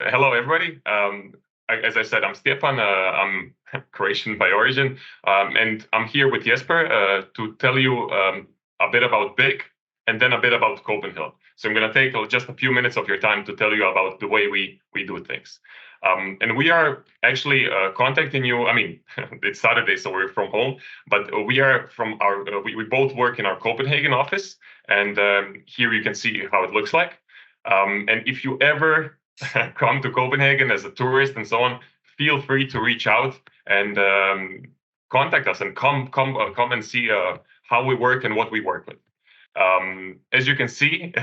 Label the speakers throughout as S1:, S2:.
S1: Hello, everybody. As I said, I'm Stjepan. I'm Croatian by origin, and I'm here with Jesper to tell you a bit about BIG and then a bit about CopenHill. So I'm going to take just a few minutes of your time to tell you about the way we do things. And we are actually contacting you. I mean, it's Saturday, so we're from home, but we are from our. We both work in our Copenhagen office, and here you can see how it looks like. And if you ever come to Copenhagen as a tourist and so on, feel free to reach out and contact us and come and see how we work and what we work with. As you can see,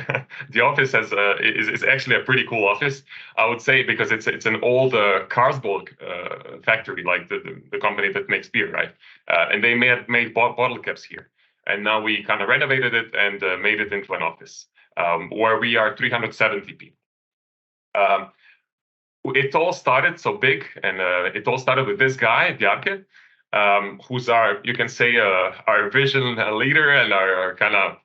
S1: the office is actually a pretty cool office, I would say, because it's an old Carlsberg factory, like the company that makes beer, right? And they made bottle caps here, and now we kind of renovated it and made it into an office where we are 370 people. It all started so big, and it all started with this guy, Bjarke, who's you can say, our vision leader and our kind of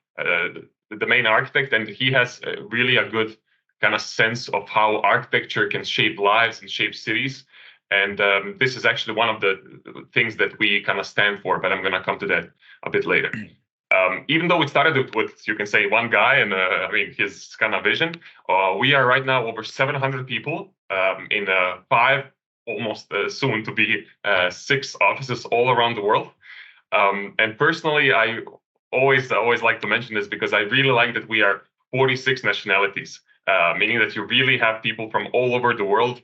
S1: the main architect, and he has really a good kind of sense of how architecture can shape lives and shape cities. And this is actually one of the things that we kind of stand for, but I'm going to come to that a bit later. Even though it started with, you can say, one guy and I mean his kind of vision, we are right now over 700 people in 5, almost soon to be 6 offices all around the world. And personally, I always like to mention this because I really like that we are 46 nationalities, meaning that you really have people from all over the world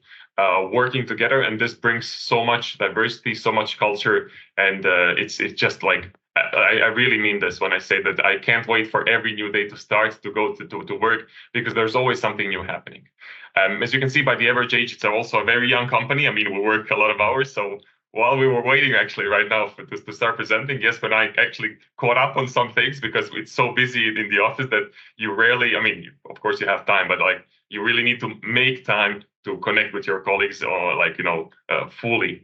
S1: working together, and this brings so much diversity, so much culture, and it's just like, I really mean this when I say that I can't wait for every new day to start to go to work, because there's always something new happening. As you can see by the average age, it's also a very young company. I mean, we work a lot of hours. So while we were waiting actually right now to start presenting, Jesper and I actually caught up on some things because it's so busy in the office that you rarely, I mean, of course you have time, but like you really need to make time to connect with your colleagues or like, fully.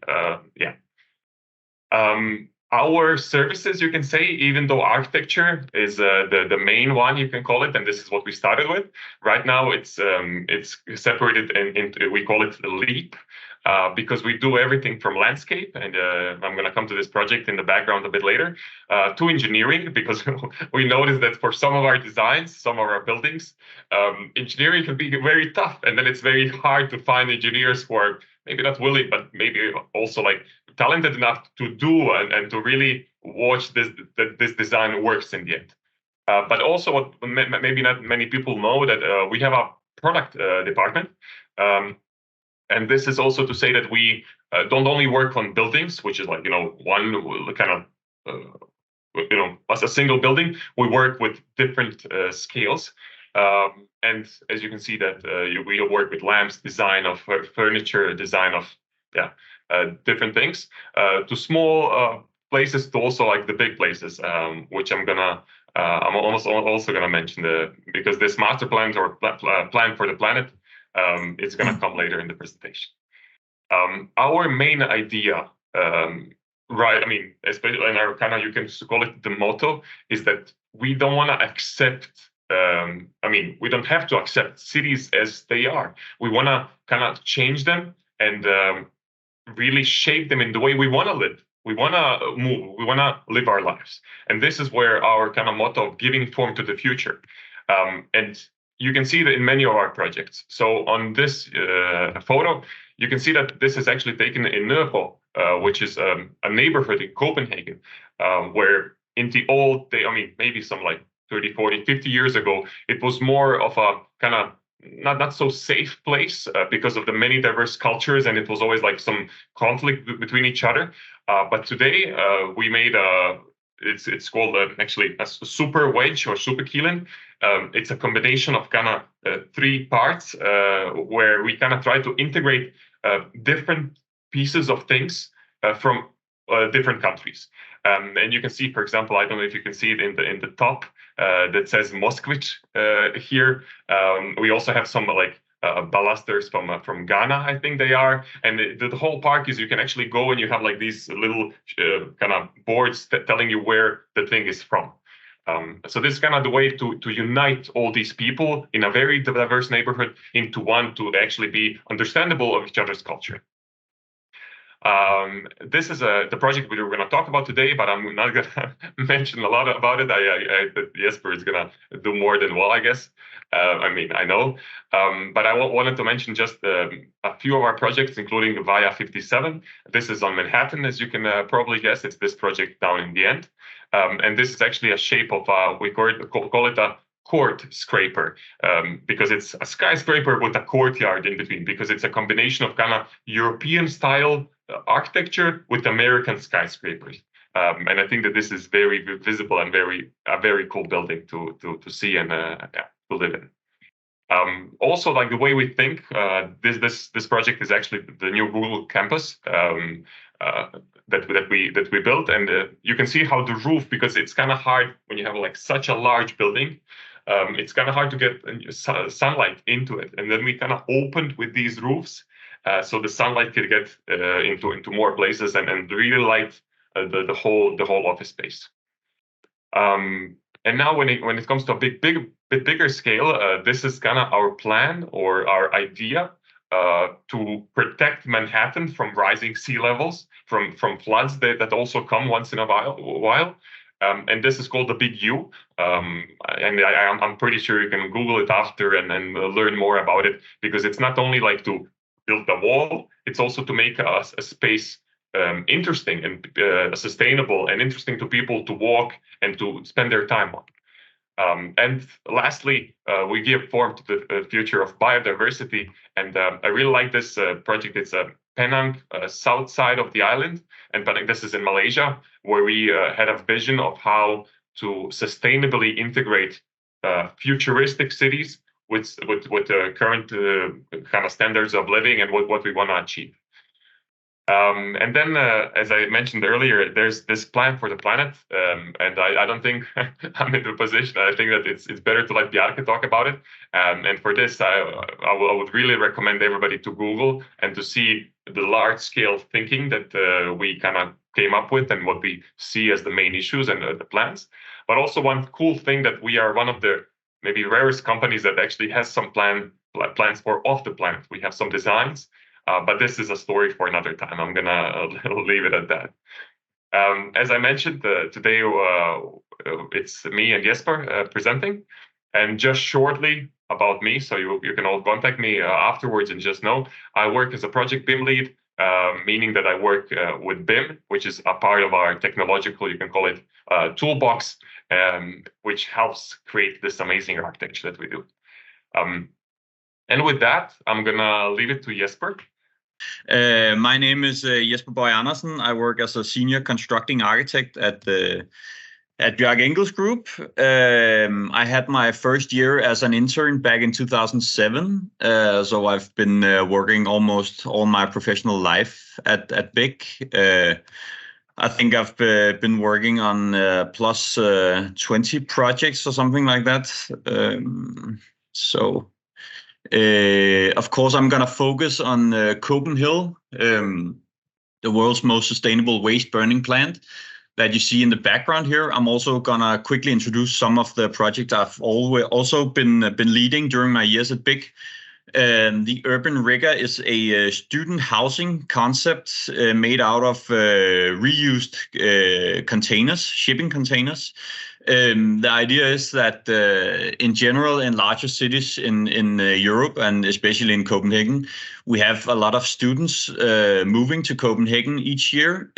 S1: Our services, you can say, even though architecture is the main one, you can call it, and this is what we started with. Right now, it's separated into, we call it the leap, because we do everything from landscape, and I'm going to come to this project in the background a bit later, to engineering, because we noticed that for some of our designs, some of our buildings, engineering can be very tough, and then it's very hard to find engineers who are maybe not willing, but maybe also like talented enough to do and to really watch this design works in the end. But also what maybe not many people know, that we have a product department. And this is also to say that we don't only work on buildings, which is like, one kind of, as a single building. We work with different scales. And as you can see that we work with lamps, design of furniture, design of, different things, to small places, to also like the big places, which I'm also gonna mention because this master plan or plan for the planet, it's gonna come later in the presentation. Our main idea, right? I mean, especially in our kind of, you can call it the motto, is that we don't want to accept. We don't have to accept cities as they are. We want to kind of change them and really shape them in the way we want to live. We want to move. We want to live our lives. And this is where our kind of motto of giving form to the future. And you can see that in many of our projects. So on this photo, you can see that this is actually taken in Nørrebro, which is a neighborhood in Copenhagen, where in the old day, maybe some like 30, 40, 50 years ago, it was more of a kind of not so safe place because of the many diverse cultures, and it was always like some conflict between each other. But today we made it's called actually a super wedge or superkielen. It's a combination of kind of 3 parts where we kind of try to integrate different pieces of things from different countries. And you can see, for example, I don't know if you can see it in the top that says Moskvich here. We also have some like ballasters from Ghana, I think they are. And the whole park is, you can actually go and you have like these little kind of boards telling you where the thing is from. So this is kind of the way to unite all these people in a very diverse neighborhood into one to actually be understandable of each other's culture. This is the project we were going to talk about today, but I'm not going to mention a lot about it. Jesper is going to do more than well, I guess. I know. But I wanted to mention just a few of our projects, including Via 57. This is on Manhattan, as you can probably guess. It's this project down in the end. And this is actually a shape of, we call it a court scraper, because it's a skyscraper with a courtyard in between, because it's a combination of kind of European style architecture with American skyscrapers. And I think that this is very visible and a very cool building to see and to live in. Also, like the way we think, this project is actually the new Google campus that we built, and you can see how the roof, because it's kind of hard when you have like such a large building. It's kind of hard to get sunlight into it, and then we kind of opened with these roofs, so the sunlight could get into more places and really light the whole office space. And now when it comes to a bit bigger scale, this is kind of our plan or our idea to protect Manhattan from rising sea levels, from floods that also come once in a while. And this is called the Big U. And I'm pretty sure you can Google it after and learn more about it, because it's not only like to build a wall, it's also to make a space interesting and sustainable and interesting to people to walk and to spend their time on. And lastly, we give form to the future of biodiversity. And I really like this project. It's a Penang, south side of the island. And Penang, this is in Malaysia, where we had a vision of how to sustainably integrate futuristic cities with the current kind of standards of living and what we want to achieve. And then, as I mentioned earlier, there's this plan for the planet, and I don't think I'm in the position. I think that it's better to let Bjarke talk about it. And for this, I would really recommend everybody to Google and to see the large-scale thinking that we kind of came up with and what we see as the main issues and the plans. But also one cool thing that we are one of the maybe rarest companies that actually has some plans for off the planet. We have some designs. But this is a story for another time. I'm gonna leave it at that. As I mentioned, today it's me and Jesper presenting. And just shortly about me, so you can all contact me afterwards and just know, I work as a project BIM lead, meaning that I work with BIM, which is a part of our technological, you can call it toolbox, which helps create this amazing architecture that we do. And with that, I'm gonna leave it to Jesper.
S2: My name is Jespera Boyea Andersen. I work as a senior constructing architect at Bjarke Ingels Group. I had my first year as an intern back in 2007. So I've been working almost all my professional life at BIG. I think I've been working on plus 20 projects or something like that. Of course, I'm going to focus on CopenHill, the world's most sustainable waste burning plant that you see in the background here. I'm also going to quickly introduce some of the projects I've also been leading during my years at BIG. The Urban Rigger is a student housing concept made out of reused containers, shipping containers. The idea is that in general, in larger cities in Europe and especially in Copenhagen, we have a lot of students moving to Copenhagen each year,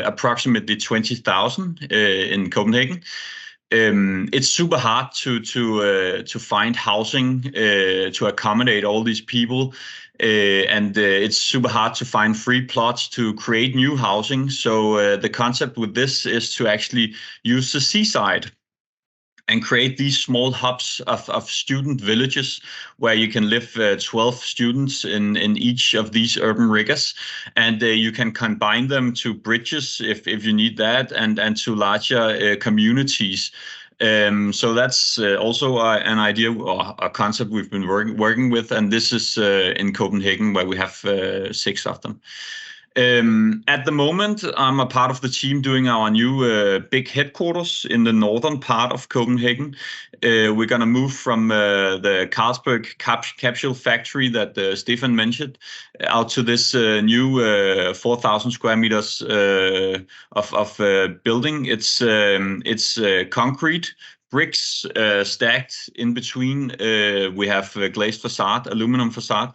S2: approximately 20,000 in Copenhagen. It's super hard to find housing to accommodate all these people, and it's super hard to find free plots to create new housing. So the concept with this is to actually use the seaside and create these small hubs of student villages where you can live 12 students in each of these urban riggers. And you can combine them to bridges if you need that, and to larger communities. So that's also an idea or a concept we've been working with. And this is in Copenhagen, where we have 6 of them. At the moment, I'm a part of the team doing our new big headquarters in the northern part of Copenhagen. We're going to move from the Carlsberg capsule factory that Stefan mentioned out to this new 4,000 square meters of building. It's concrete, bricks stacked in between. We have a glazed facade, aluminum facade.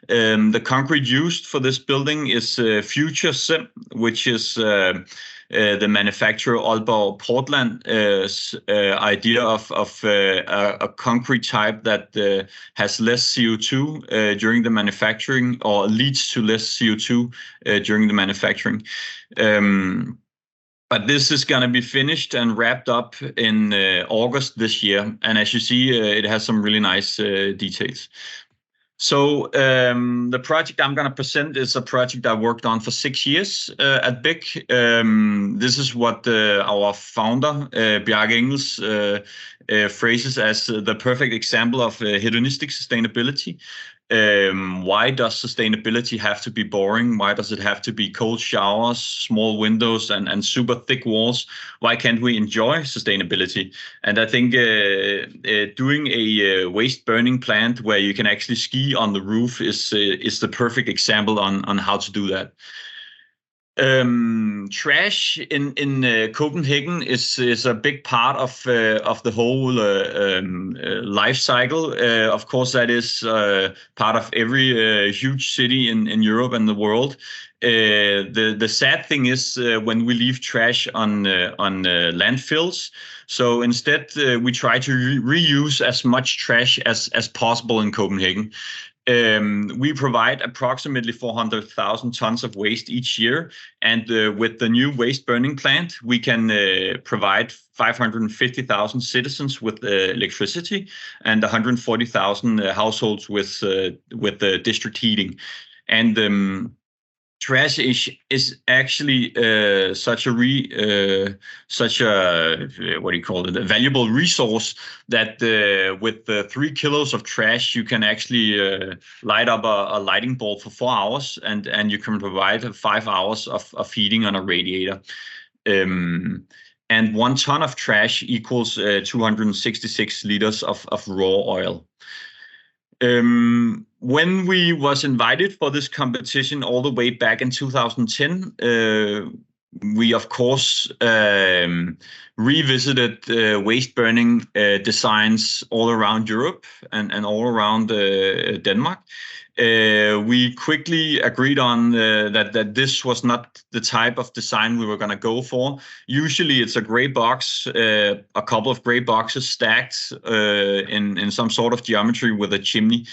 S2: The concrete used for this building is Future Sim, which is the manufacturer Aalborg Portland's idea of a concrete type that has less CO2 during the manufacturing, or leads to less CO2 during the manufacturing. But this is going to be finished and wrapped up in August this year. And as you see, it has some really nice details. So the project I'm going to present is a project I worked on for 6 years at BIC. This is what our founder, Bjarke Ingels, phrases as the perfect example of hedonistic sustainability. Why does sustainability have to be boring? Why does it have to be cold showers, small windows, and super thick walls? Why can't we enjoy sustainability? And I think doing a waste burning plant where you can actually ski on the roof is the perfect example on how to do that. Trash in Copenhagen is a big part of the whole life cycle. Of course, that is part of every huge city in Europe and the world. The sad thing is when we leave trash on landfills. So instead, we try to reuse as much trash as possible in Copenhagen. We provide approximately 400,000 tons of waste each year, and with the new waste burning plant, we can provide 550,000 citizens with electricity and 140,000 households with district heating. And trash is actually such a a valuable resource that with 3 kilos of trash you can actually light up a lighting bulb for 4 hours, and you can provide 5 hours of heating on a radiator. And 1 ton of trash equals 266 liters of raw oil. When we was invited for this competition all the way back in 2010, we of course revisited waste burning designs all around Europe and all around Denmark. We quickly agreed on that this was not the type of design we were going to go for. Usually it's a gray box, a couple of gray boxes stacked in some sort of geometry with a chimney.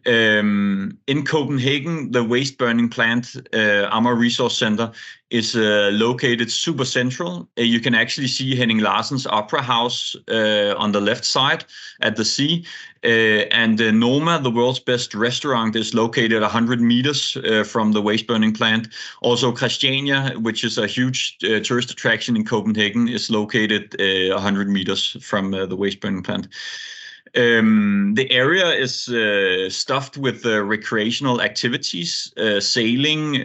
S2: In Copenhagen, the waste burning plant, Amager Resource Center, is located super central. You can actually see Henning Larsen's Opera House on the left side at the sea. And Noma, the world's best restaurant, is located 100 meters from the waste burning plant. Also, Christiania, which is a huge tourist attraction in Copenhagen, is located 100 meters from the waste burning plant. The area is stuffed with recreational activities, sailing,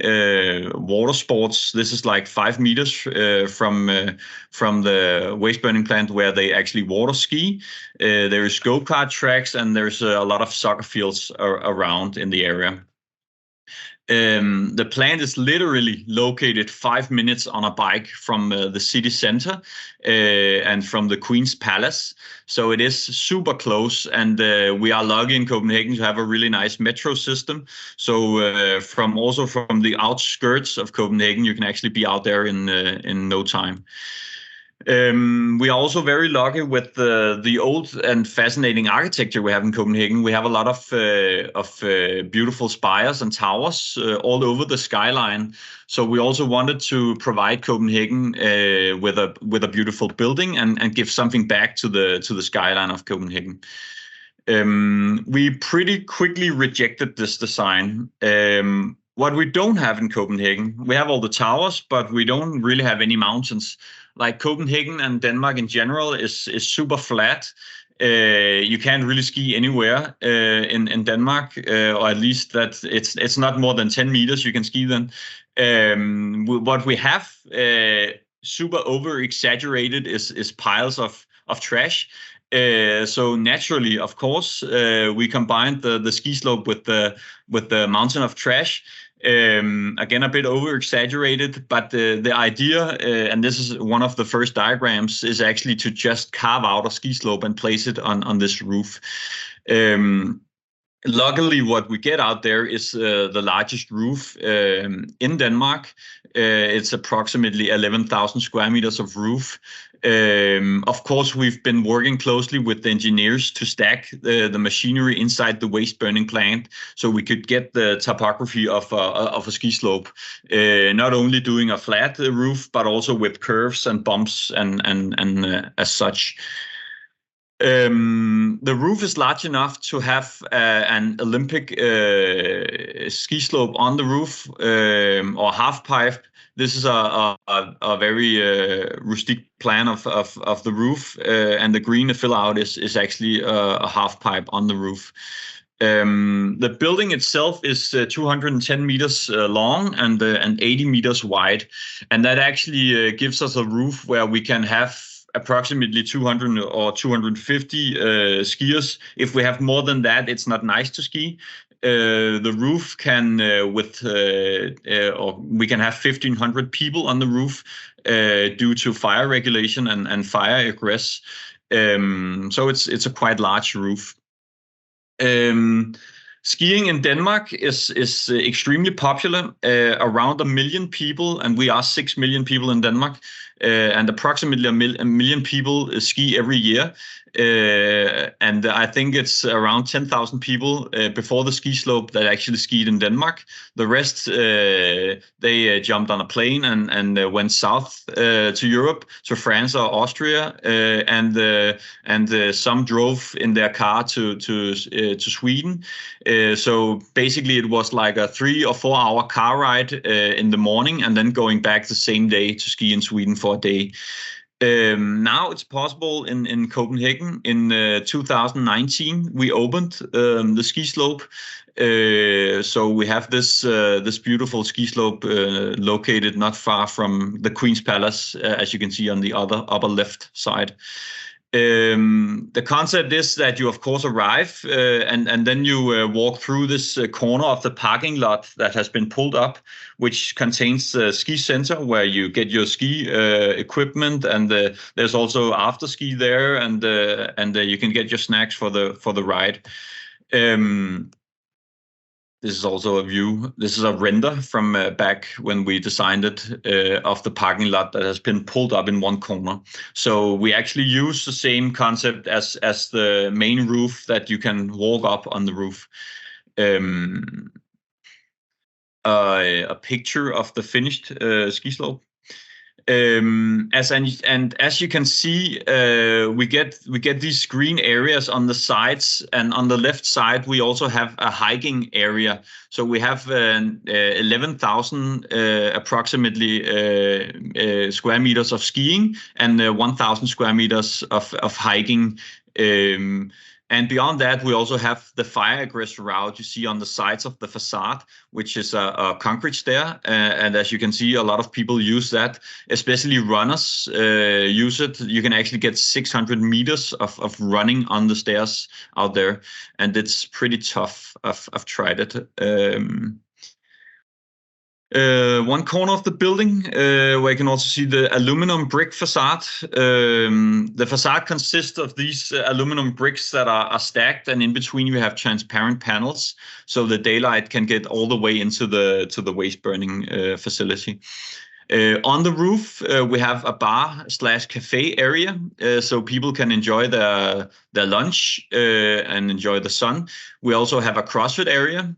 S2: water sports. This is like 5 meters from the waste burning plant where they actually water ski. There is go-kart tracks, and there's a lot of soccer fields around in the area. The plant is literally located 5 minutes on a bike from the city center and from the Queen's Palace. So it is super close, and we are lucky in Copenhagen to have a really nice metro system. So from the outskirts of Copenhagen, you can actually be out there in no time. We are also very lucky with the old and fascinating architecture we have in Copenhagen. We have a lot of beautiful spires and towers all over the skyline. So we also wanted to provide Copenhagen with a beautiful building and give something back to the skyline of Copenhagen. We pretty quickly rejected this design. What we don't have in Copenhagen, we have all the towers, but we don't really have any mountains. Like Copenhagen and Denmark in general is super flat. You can't really ski anywhere in Denmark, or at least that it's not more than 10 meters you can ski then. What we have super over exaggerated is piles of trash. So naturally, of course, we combined the ski slope with the mountain of trash. Again, a bit over exaggerated, but the idea, and this is one of the first diagrams, is actually to just carve out a ski slope and place it on this roof. Luckily, what we get out there is the largest roof in Denmark. It's approximately 11,000 square meters of roof. Of course, we've been working closely with the engineers to stack the machinery inside the waste burning plant, so we could get the topography of a ski slope, not only doing a flat roof, but also with curves and bumps and as such. The roof is large enough to have an Olympic ski slope on the roof, or half pipe. This is a very rustic plan of the roof, and the green fill out is actually a half pipe on the roof. The building itself is 210 meters long and 80 meters wide, and that actually gives us a roof where we can have approximately 200 or 250 skiers. If we have more than that, it's not nice to ski. The roof can, or we can have 1,500 people on the roof due to fire regulation and fire egress. So it's a quite large roof. Skiing in Denmark is extremely popular. Around 1 million people, and we are 6 million people in Denmark, and approximately a million people ski every year. And I think it's around 10,000 people before the ski slope that actually skied in Denmark. The rest, they jumped on a plane and went south to Europe, to France or Austria, and some drove in their car to Sweden. So basically, it was like a 3 or 4 hour car ride in the morning, and then going back the same day to ski in Sweden for a day. Now it's possible in Copenhagen. In 2019, we opened the ski slope. So we have this beautiful ski slope located not far from the Queen's Palace, as you can see on the upper left side. The concept is that you of course arrive and then you walk through this corner of the parking lot that has been pulled up, which contains a ski center where you get your ski equipment, and there's also after ski there, and you can get your snacks for the ride. This is also a view. This is a render from back when we designed it of the parking lot that has been pulled up in one corner. So we actually use the same concept as the main roof, that you can walk up on the roof. A picture of the finished ski slope. As you can see, we get these green areas on the sides, and on the left side we also have a hiking area. So we have 11,000 approximately square meters of skiing and 1,000 square meters of hiking. And beyond that, we also have the fire egress route you see on the sides of the facade, which is a concrete stair. And as you can see, a lot of people use that, especially runners use it. You can actually get 600 meters of running on the stairs out there, and it's pretty tough. I've tried it. One corner of the building where you can also see the aluminum brick facade. The facade consists of these aluminum bricks that are stacked, and in between you have transparent panels, so the daylight can get all the way into the waste burning facility. On the roof, we have a bar/cafe area, so people can enjoy their lunch and enjoy the sun. We also have a CrossFit area,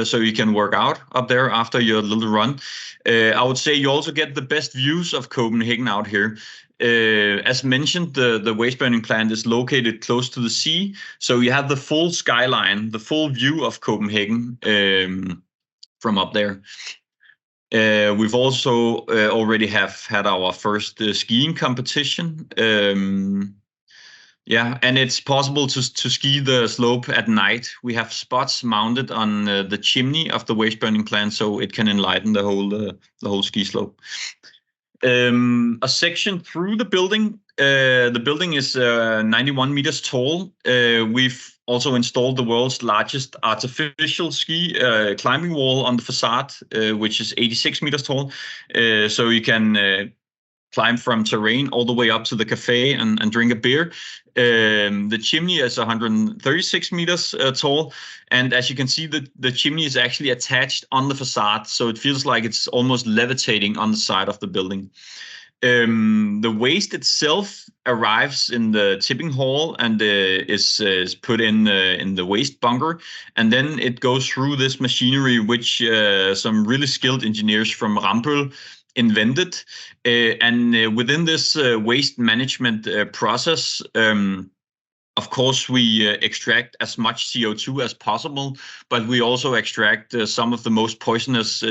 S2: so you can work out up there after your little run. I would say you also get the best views of Copenhagen out here. As mentioned, the waste burning plant is located close to the sea, so you have the full skyline, the full view of Copenhagen from up there. We've also already have had our first skiing competition. Yeah, and it's possible to ski the slope at night. We have spots mounted on the chimney of the waste burning plant, so it can enlighten the whole ski slope. A section through the building. The building is 91 meters tall. We've also installed the world's largest artificial ski climbing wall on the facade, which is 86 meters tall. So you can climb from terrain all the way up to the cafe and drink a beer. The chimney is 136 meters tall, and as you can see, the chimney is actually attached on the facade, so it feels like it's almost levitating on the side of the building. The waste itself arrives in the tipping hall and is put in the waste bunker, and then it goes through this machinery, which some really skilled engineers from Rambøll invented, and within this waste management process, of course, we extract as much CO2 as possible, but we also extract some of the most poisonous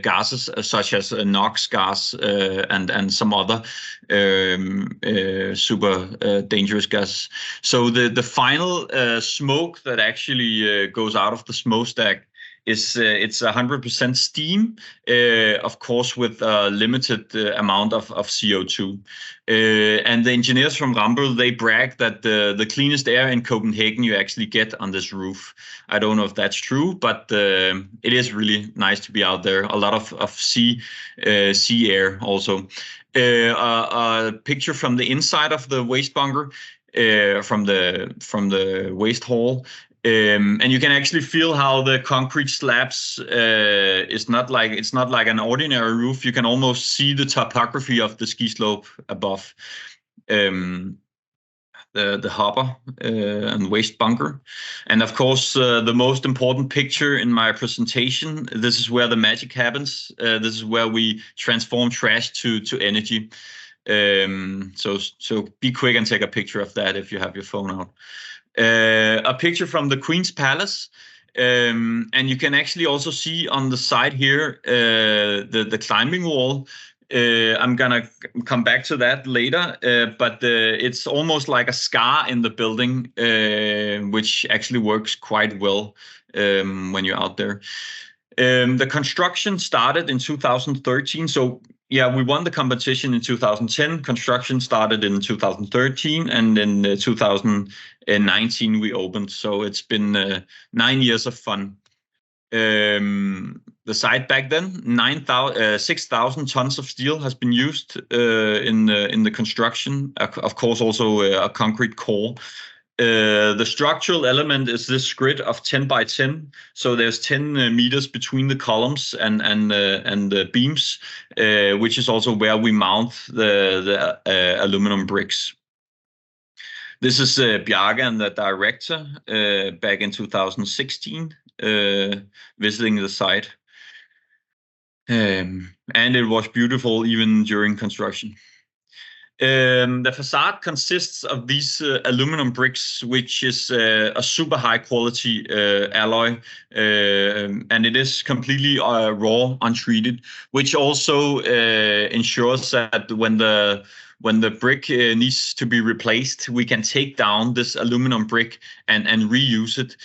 S2: gases, such as NOx gas and some other super dangerous gases. So the final smoke that actually goes out of the smokestack is it's 100% steam, of course, with a limited amount of CO2. And the engineers from Rambøll, they brag that the cleanest air in Copenhagen you actually get on this roof. I don't know if that's true, but it is really nice to be out there. A lot of sea air also. A picture from the inside of the waste bunker, from the waste hall. And you can actually feel how the concrete slabs it's not like an ordinary roof. You can almost see the topography of the ski slope above the hopper and waste bunker. And of course, the most important picture in my presentation, this is where the magic happens. This is where we transform trash to energy. So be quick and take a picture of that if you have your phone out. A picture from the Queen's Palace, and you can actually also see on the side here the climbing wall. I'm gonna come back to that later, but it's almost like a scar in the building, which actually works quite well when you're out there. The construction started in 2013, so yeah, we won the competition in 2010. Construction started in 2013, and in 2019 we opened. So it's been 9 years of fun. The site back then, 6,000 tons of steel has been used in the construction. Of course, also a concrete core. The structural element is this grid of 10 by 10. So there's 10 meters between the columns and the beams, which is also where we mount the aluminum bricks. This is Bjarke and the director back in 2016 visiting the site. And it was beautiful even during construction. The facade consists of these aluminum bricks, which is a super high quality alloy, and it is completely raw, untreated, which also ensures that when the brick needs to be replaced, we can take down this aluminum brick and reuse it.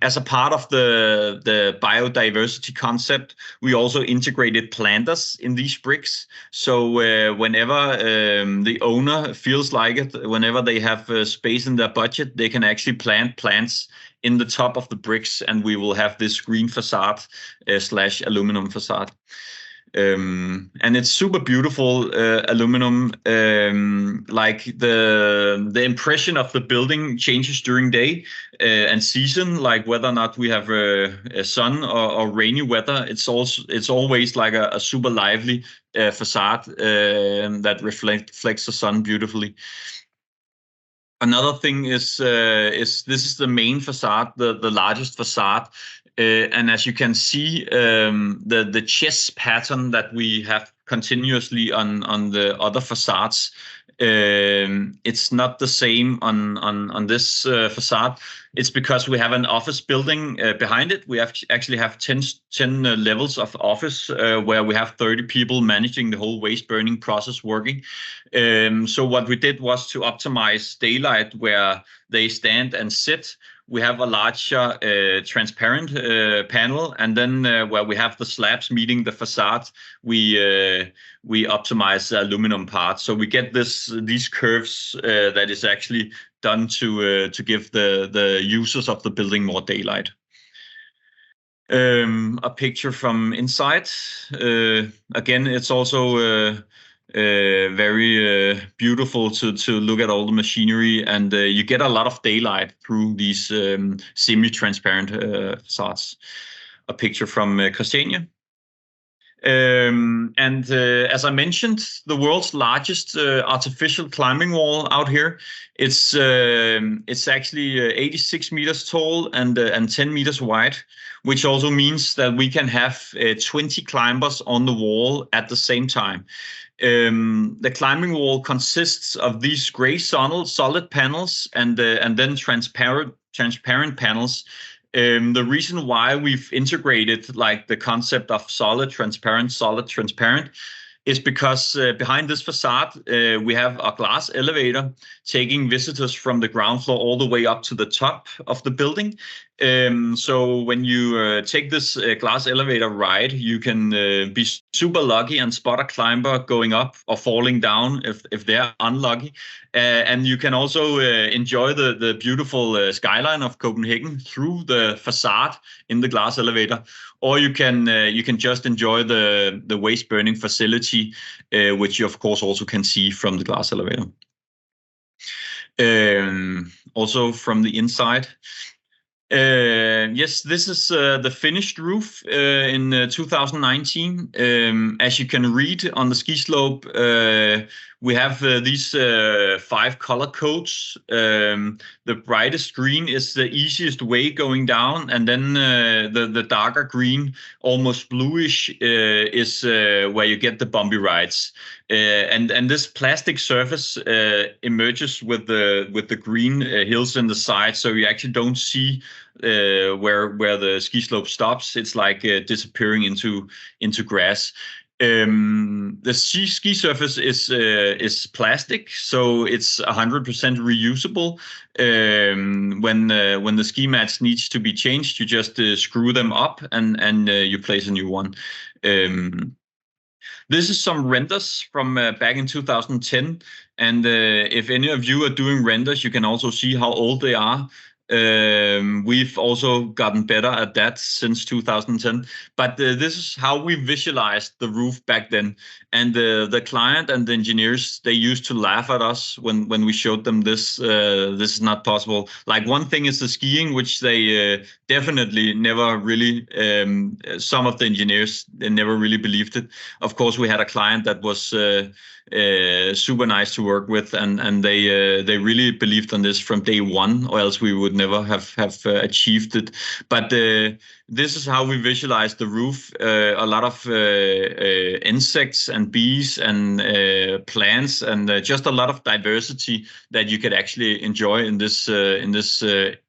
S2: As a part of the biodiversity concept, we also integrated planters in these bricks. So whenever the owner feels like it, whenever they have space in their budget, they can actually plant plants in the top of the bricks, and we will have this green facade / aluminum facade. And it's super beautiful aluminum. Like the impression of the building changes during day and season, like whether or not we have a sun or rainy weather. It's always like a super lively facade that reflects the sun beautifully. Another thing is this is the main facade, the largest facade. And as you can see, the chess pattern that we have continuously on the other facades It's not the same on this facade. It's because we have an office building behind it. We actually have 10 levels of office where we have 30 people managing the whole waste burning process working. So what we did was to optimize daylight where they stand and sit. We have a larger transparent panel, and then where we have the slabs meeting the facade, we optimize the aluminum part. So we get these curves that is actually done to give the users of the building more daylight. A picture from inside. Again, it's also very beautiful to look at all the machinery, and you get a lot of daylight through these semi-transparent facades. A picture from Christiania. As I mentioned, the world's largest artificial climbing wall out here. It's actually 86 meters tall and 10 meters wide, which also means that we can have 20 climbers on the wall at the same time. The climbing wall consists of these gray solid panels and then transparent panels. The reason why we've integrated like the concept of solid, transparent is because behind this facade, we have a glass elevator taking visitors from the ground floor all the way up to the top of the building. So when you take this glass elevator ride, you can be super lucky and spot a climber going up or falling down if they're unlucky. And you can also enjoy the beautiful skyline of Copenhagen through the facade in the glass elevator. Or you can just enjoy the waste burning facility, which you of course also can see from the glass elevator. Also from the inside. Yes, this is the finished roof in 2019. As you can read on the ski slope, we have these 5 color codes. The brightest green is the easiest way going down, and then the darker green, almost bluish, is where you get the bumpy rides. And this plastic surface emerges with the green hills in the side, so you actually don't see where the ski slope stops. It's like disappearing into grass. The ski surface is plastic, so it's 100% reusable. When the ski mats needs to be changed, you just screw them up and you place a new one. This is some renders from back in 2010, and if any of you are doing renders, you can also see how old they are. We've also gotten better at that since 2010, but this is how we visualized the roof back then. And the client and the engineers, they used to laugh at us when we showed them this. This is not possible. Like, one thing is the skiing, which they definitely never really, some of the engineers, they never really believed it. Of course, we had a client that was super nice to work with, and they really believed on this from day one, or else we would never have achieved it. But this is how we visualize the roof. A lot of insects and bees and plants, and just a lot of diversity that you could actually enjoy in this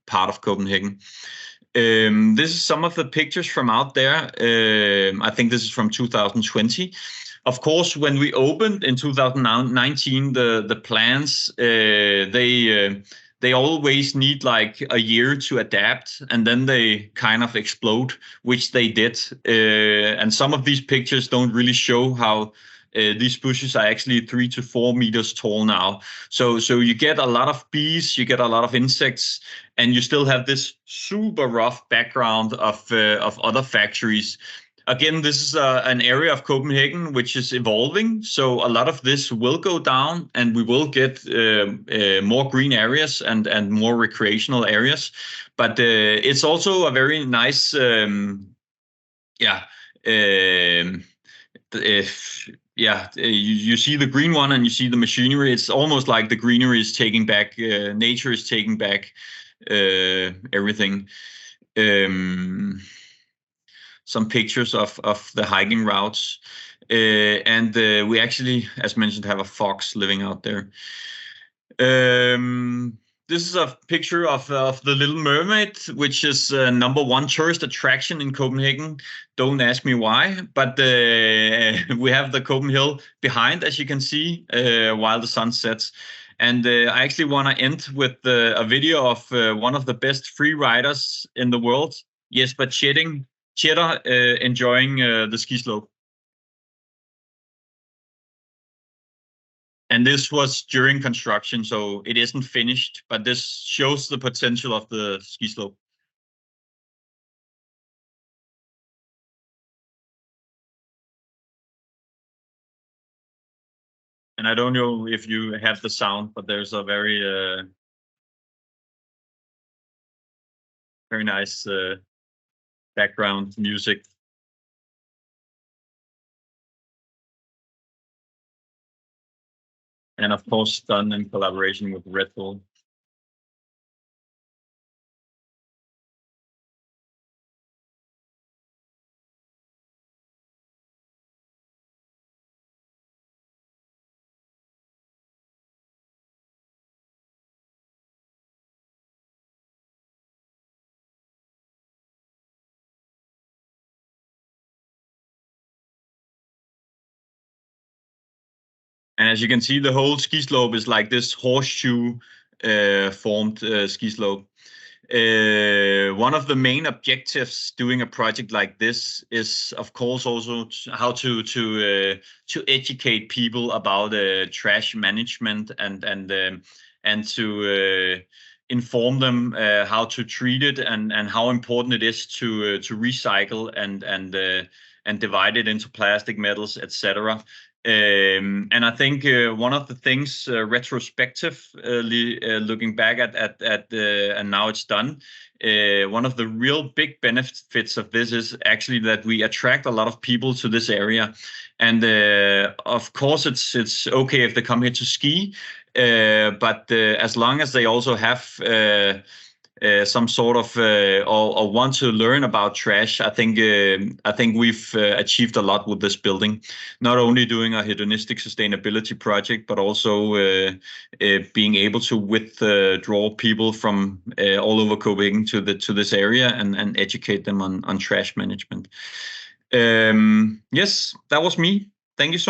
S2: part of Copenhagen. This is some of the pictures from out there. I think this is from 2020. Of course, when we opened in 2019, the plans, they always need like a year to adapt, and then they kind of explode, which they did. And some of these pictures don't really show how these bushes are actually 3 to 4 meters tall now. So you get a lot of bees, you get a lot of insects, and you still have this super rough background of other factories. Again, this is an area of Copenhagen which is evolving, so a lot of this will go down, and we will get more green areas and more recreational areas. But it's also a very nice, you see the green one and you see the machinery. It's almost like the greenery is taking back, nature is taking back everything. some pictures of the hiking routes. And we actually, as mentioned, have a fox living out there. This is a picture of the Little Mermaid, which is #1 tourist attraction in Copenhagen. Don't ask me why, but we have the CopenHill behind, as you can see, while the sun sets. And I actually want to end with a video of one of the best free riders in the world, Jespera Boyea, enjoying the ski slope. And this was during construction, so it isn't finished, but this shows the potential of the ski slope. And I don't know if you have the sound, but there's a very nice background music. And of course, done in collaboration with Red Bull. And as you can see, the whole ski slope is like this horseshoe formed ski slope. One of the main objectives doing a project like this is, of course, also how to educate people about trash management and to inform them how to treat it and how important it is to recycle and divide it into plastic, metals, etc. And I think one of the things retrospectively looking back at and now it's done, one of the real big benefits of this is actually that we attract a lot of people to this area. And of course, it's okay if they come here to ski, but as long as they also have some sort of or want to learn about trash, I think we've achieved a lot with this building. Not only doing a hedonistic sustainability project, but also being able to withdraw people from all over Copenhagen to this area and educate them on trash management. Yes, that was me. Thank you so much.